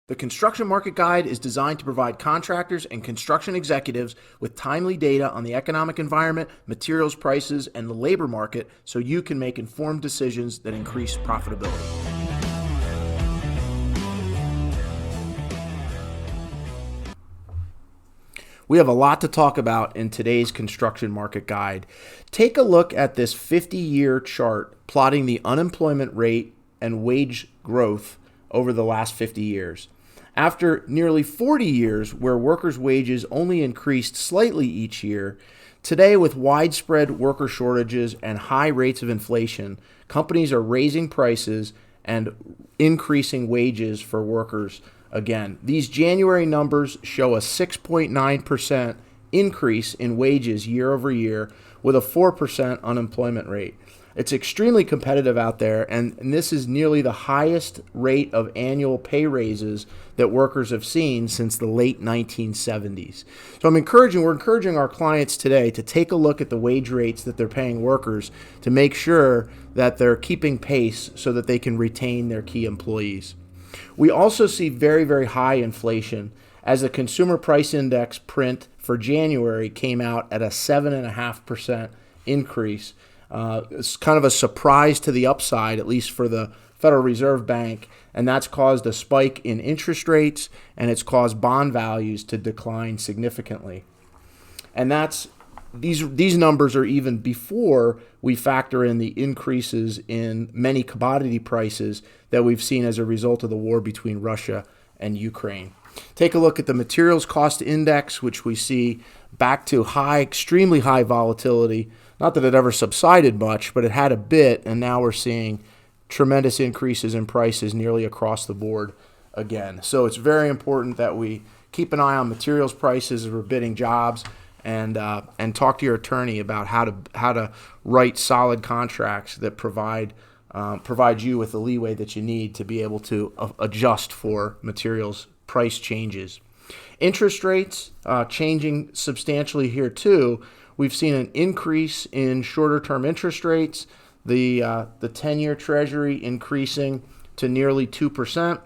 The Construction Market Guide is designed to provide contractors and construction executives with timely data on the economic environment, materials prices, and the labor market so you can make informed decisions that increase profitability. We have a lot to talk about in today's Construction Market Guide. Take a look at this 50-year chart plotting the unemployment rate and wage growth over the last 50 years. After nearly 40 years where workers' wages only increased slightly each year, today with widespread worker shortages and high rates of inflation, companies are raising prices and increasing wages for workers again. These January numbers show a 6.9% increase in wages year over year with a 4% unemployment rate. It's extremely competitive out there, and this is nearly the highest rate of annual pay raises that workers have seen since the late 1970s. So we're encouraging our clients today to take a look at the wage rates that they're paying workers to make sure that they're keeping pace so that they can retain their key employees. We also see very, very high inflation as the Consumer Price Index print for January came out at a 7.5% increase. It's kind of a surprise to the upside, at least for the Federal Reserve Bank, and that's caused a spike in interest rates, and it's caused bond values to decline significantly. And these numbers are even before we factor in the increases in many commodity prices that we've seen as a result of the war between Russia and Ukraine. Take a look at the materials cost index, which we see back to extremely high volatility. Not that it ever subsided much, but it had a bit, and now we're seeing tremendous increases in prices nearly across the board again. So it's very important that we keep an eye on materials prices as we're bidding jobs, and talk to your attorney about how to write solid contracts that provide you with the leeway that you need to be able to adjust for materials price changes. Interest rates changing substantially here too. We've seen an increase in shorter-term interest rates, the 10-year Treasury increasing to nearly 2%.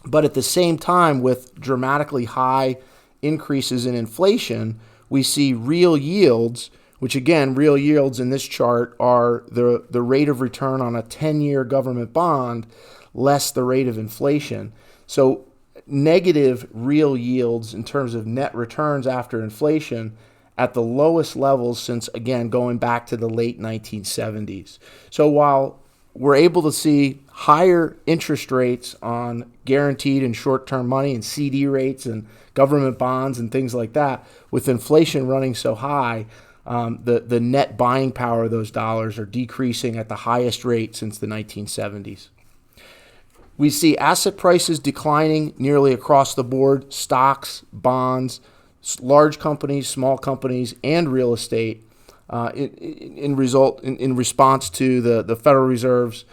But at the same time, with dramatically high increases in inflation, we see real yields, which again, real yields in this chart are the rate of return on a 10-year government bond less the rate of inflation. So negative real yields in terms of net returns after inflation at the lowest levels since, again, going back to the late 1970s. So while we're able to see higher interest rates on guaranteed and short-term money and CD rates and government bonds and things like that, with inflation running so high, the net buying power of those dollars are decreasing at the highest rate since the 1970s. We see asset prices declining nearly across the board, stocks, bonds, large companies, small companies, and real estate in response to the Federal Reserve's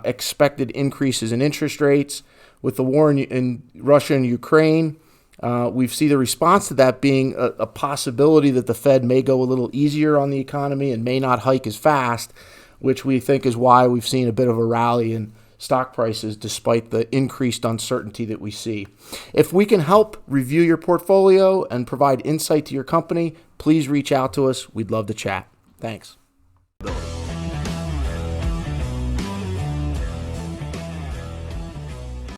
expected increases in interest rates. With the war in Russia and Ukraine, we see the response to that being a possibility that the Fed may go a little easier on the economy and may not hike as fast, which we think is why we've seen a bit of a rally in stock prices despite the increased uncertainty that we see. If we can help review your portfolio and provide insight to your company, please reach out to us. We'd love to chat. Thanks.